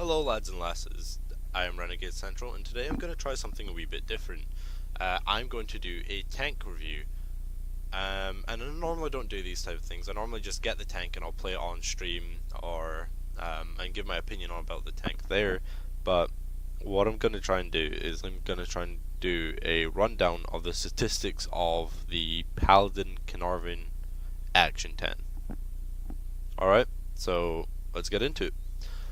Hello lads and lasses, I am Renegade Central and today I'm going to try something a wee bit different. I'm going to do a tank review, and I normally don't do these type of things. I normally just get the tank and I'll play it on stream or and give my opinion on about the tank there, but what I'm going to try and do is I'm going to try and do a rundown of the statistics of the Paladin Caernarvon Action 10. Alright, so let's get into it.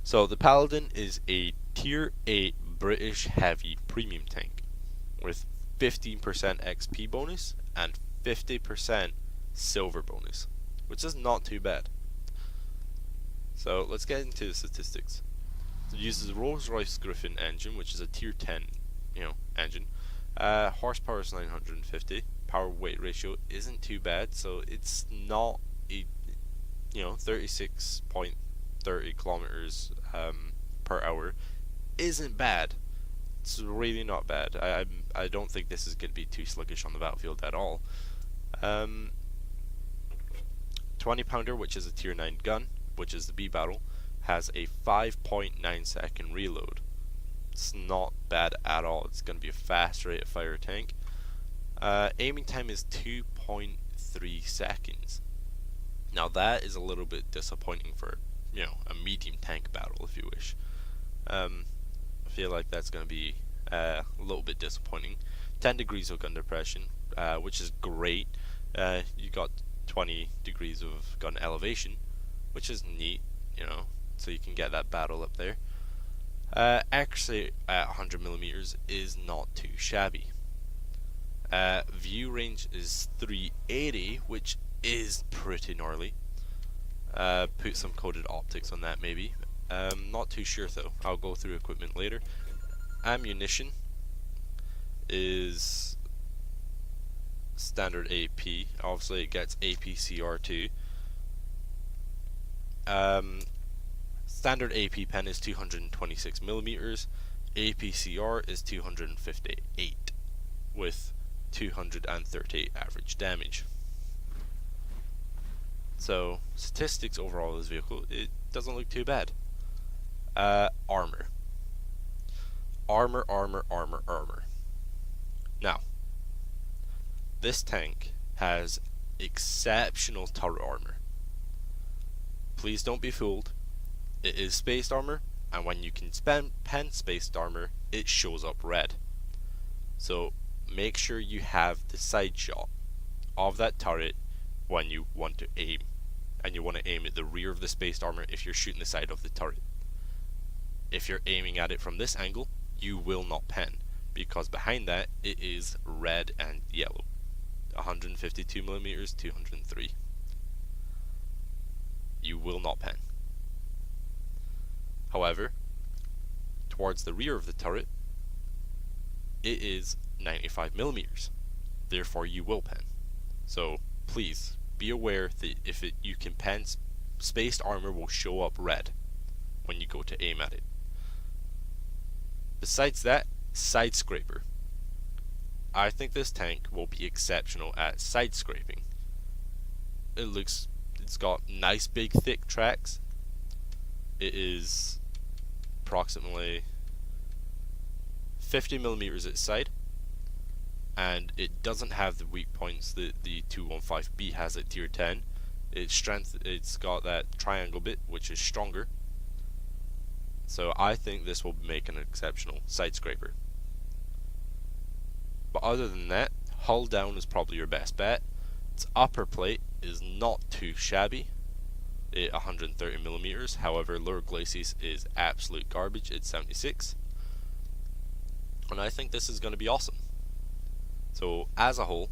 So the Paladin is a tier 8 British heavy premium tank with 15% XP bonus and 50% silver bonus, which is not too bad. So let's get into the statistics. It uses a Rolls-Royce Griffin engine, which is a tier 10, engine. Horsepower is 950. Power weight ratio isn't too bad, so it's not a 36.30 kilometers per hour isn't bad. It's really not bad. I don't think this is going to be too sluggish on the battlefield at all. 20 pounder, which is a tier 9 gun, which is the B battle, has a 5.9 second reload. It's not bad at all. It's going to be a fast rate of fire tank. Aiming time is 2.3 seconds. Now that is a little bit disappointing for a medium tank battle, if you wish. I feel like that's going to be a little bit disappointing. 10 degrees of gun depression, which is great. You got 20 degrees of gun elevation, which is neat, so you can get that battle up there. Accuracy at 100 millimeters is not too shabby. View range is 380, which is pretty gnarly. Put some coded optics on that maybe. Not too sure though. I'll go through equipment later. Ammunition is standard AP. Obviously it gets APCR too. Standard AP pen is 226 millimeters. APCR is 258 with 238 average damage. So statistics overall of this vehicle, it doesn't look too bad. Armor. Now, this tank has exceptional turret armor. Please don't be fooled. It is spaced armor, and when you can pen spaced armor, it shows up red. So make sure you have the side shot of that turret when you want to aim, and you want to aim at the rear of the spaced armor if you're shooting the side of the turret. If you're aiming at it from this angle, you will not pen, because behind that it is red and yellow. 152 millimeters, 203. You will not pen. However, towards the rear of the turret, it is 95 millimeters. Therefore, you will pen. So please be aware that if you can pen, spaced armor will show up red when you go to aim at it. Besides that, side scraper. I think this tank will be exceptional at side scraping. It's got nice big thick tracks. It is approximately 50 millimeters at side, and it doesn't have the weak points that the 215B has at tier 10. It's got that triangle bit, which is stronger. So I think this will make an exceptional side scraper. But other than that, hull down is probably your best bet. Its upper plate is not too shabby at 130 millimeters. However, lower glacis is absolute garbage at 76. And I think this is going to be awesome. So as a whole,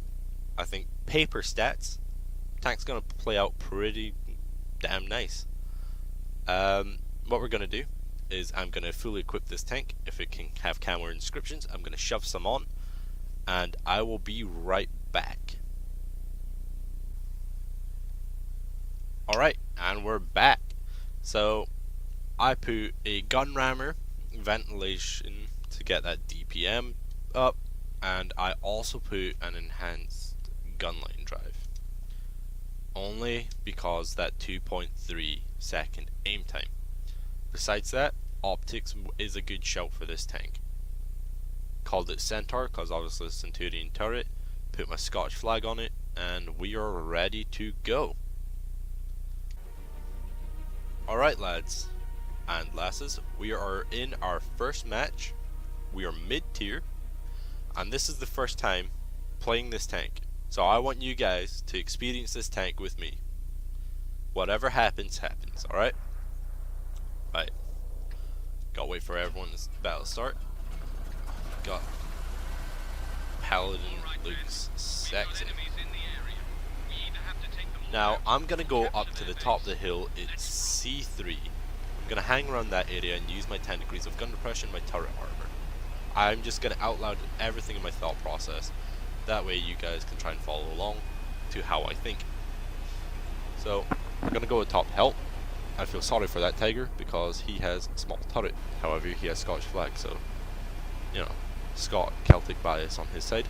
I think paper stats, tank's going to play out pretty damn nice. What we're going to do is I'm going to fully equip this tank. If it can have camo inscriptions, I'm going to shove some on, and I will be right back. Alright, and we're back. So I put a gun rammer, ventilation to get that DPM up, and I also put an enhanced gunline drive, only because that 2.3 second aim time. Besides that, optics is a good shout for this tank. Called it Centaur because obviously it's a Centurion turret. Put my Scotch flag on it, and we are ready to go. Alright lads and lasses, we are in our first match. We are mid-tier, and this is the first time playing this tank. So I want you guys to experience this tank with me. Whatever happens, happens, alright? Right. Gotta wait for everyone's battle to start. Got Paladin looks sexy. Now I'm gonna go up to the top of the hill. It's C3. I'm gonna hang around that area and use my 10 degrees of gun depression, my turret armor. I'm just gonna outloud everything in my thought process. That way you guys can try and follow along to how I think. So we're gonna go with top hill. I feel sorry for that tiger because he has a small turret. However, he has Scottish flag, so you know, Scott Celtic bias on his side.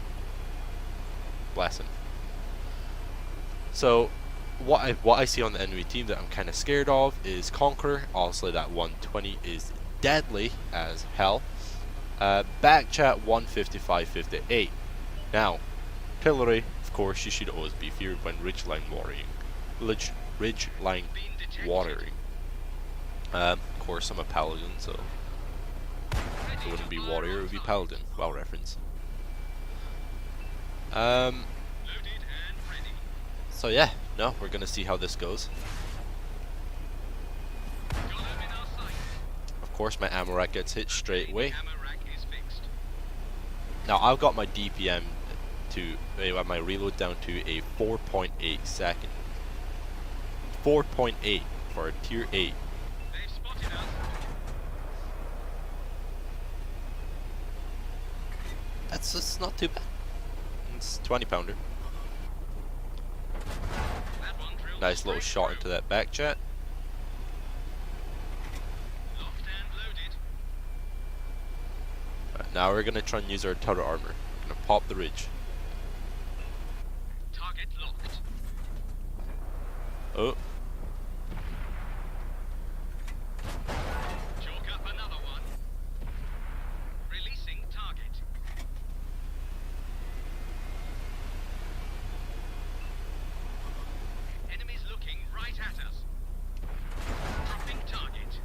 Bless him. So what I see on the enemy team that I'm kind of scared of is Conqueror. Obviously that 120 is deadly as hell. Back chat 155-58. Now, artillery, of course, you should always be feared when ridgeline warring. Ridgeline warring. Of course, I'm a paladin, so it wouldn't be warrior, it would be paladin. Well reference. So yeah, no, we're gonna see how this goes. Of course, my ammo rack gets hit straight away. Now I've got my DPM to my reload down to a 4.8 second. 4.8 for a tier 8. That's just not too bad. It's 20 pounder. Nice little shot into that back chat. Right, now we're gonna try and use our turret armor. Gonna pop the ridge. Target locked. Oh. Chalk up another one. Releasing target. Enemies looking right at us. Dropping target.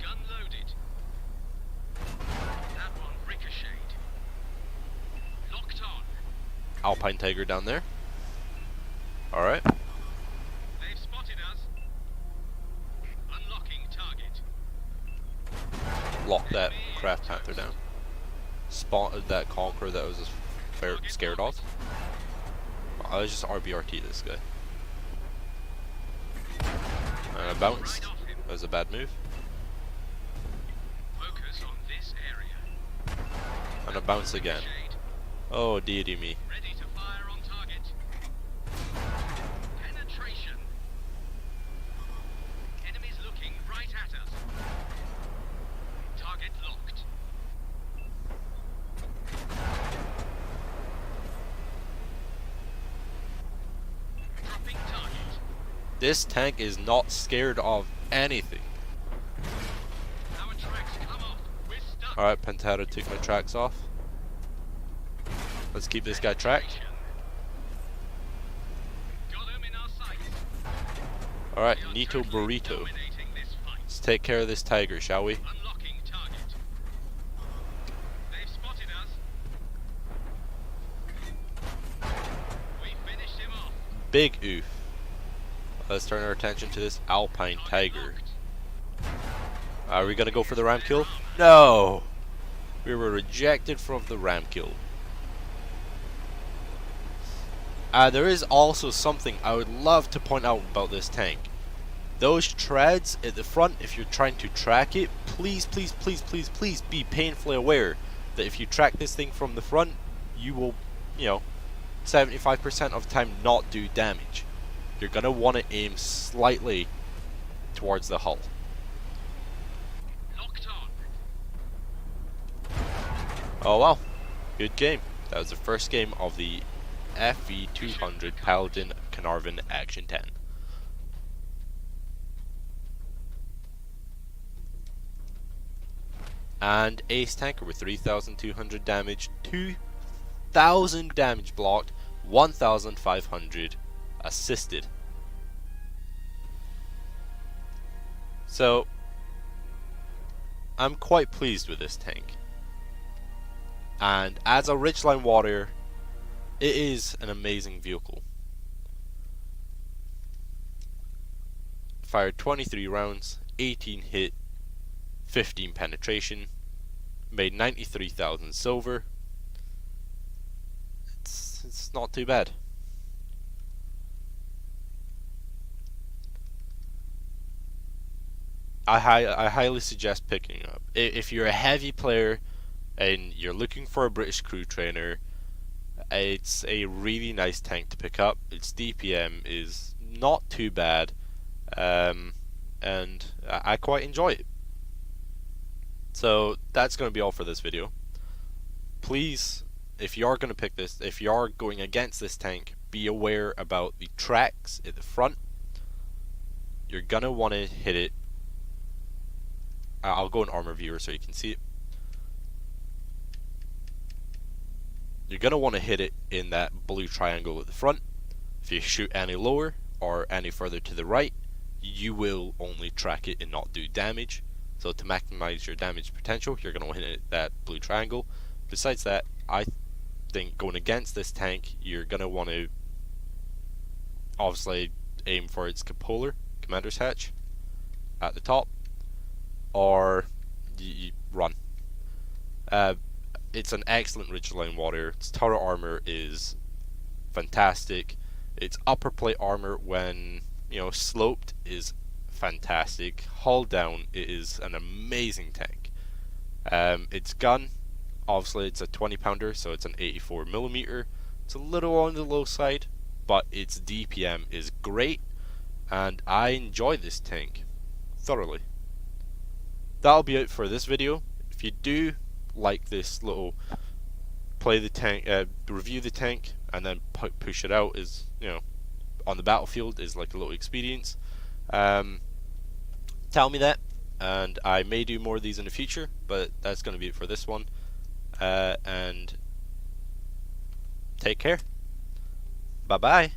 Gun loaded. That one ricocheted. Locked on. Alpine Tiger down there. Alright. They've spotted us. Unlocking target. Lock that Craft Panther down. Spotted that Conqueror that I was just scared of. I was just RBRT this guy. And I bounced. That was a bad move. Focus on this area. And I bounce again. Shade. Oh dearie me. Ready to fire on target. Penetration. Enemies looking right at us. Target locked. Dropping target. This tank is not scared of anything. Our tracks come off. We're stuck. Alright, Pantera took my tracks off. Let's keep this guy tracked. Got him in our sights. Alright, We are Nito totally Burrito. dominating this fight. Let's take care of this tiger, shall we? Unlocking target. They've spotted us. We finished him off. Big oof. Let's turn our attention to this Alpine Tiger. Are we gonna go for the ram kill? No! We were rejected from the ram kill. There is also something I would love to point out about this tank. Those treads at the front, if you're trying to track it, please, please, please, please, please be painfully aware that if you track this thing from the front, you will, 75% of the time not do damage. You're gonna want to aim slightly towards the hull. Locked on. Oh well, good game. That was the first game of the FV200 Paladin Caernarvon Action 10. and ace tanker with 3,200 damage, 2,000 damage blocked, 1,500 assisted. So I'm quite pleased with this tank, and as a Ridgeline warrior, it is an amazing vehicle. Fired 23 rounds, 18 hit, 15 penetration, made 93,000 silver. It's not too bad. I highly suggest picking it up. If you're a heavy player and you're looking for a British crew trainer, it's a really nice tank to pick up. Its DPM is not too bad, and I quite enjoy it. So that's going to be all for this video. Please, if you are going to pick this, if you are going against this tank, be aware about the tracks at the front. You're going to want to hit it. I'll go in armor viewer so you can see it. You're going to want to hit it in that blue triangle at the front. If you shoot any lower or any further to the right, you will only track it and not do damage. So to maximize your damage potential, you're going to hit that blue triangle. Besides that, I think going against this tank, you're going to want to obviously aim for its cupola, commander's hatch, at the top, or you run. It's an excellent Ridgeline warrior. Its turret armor is fantastic. Its upper plate armor, when sloped, is fantastic. Hull down, it is an amazing tank. Its gun, obviously it's a 20 pounder, so it's an 84mm. It's a little on the low side, but its DPM is great, and I enjoy this tank thoroughly. That'll be it for this video. If you do like this little play the tank, review the tank, and then push it out, is on the battlefield, is like a little experience. Tell me that, and I may do more of these in the future, but that's going to be it for this one. And take care. Bye bye.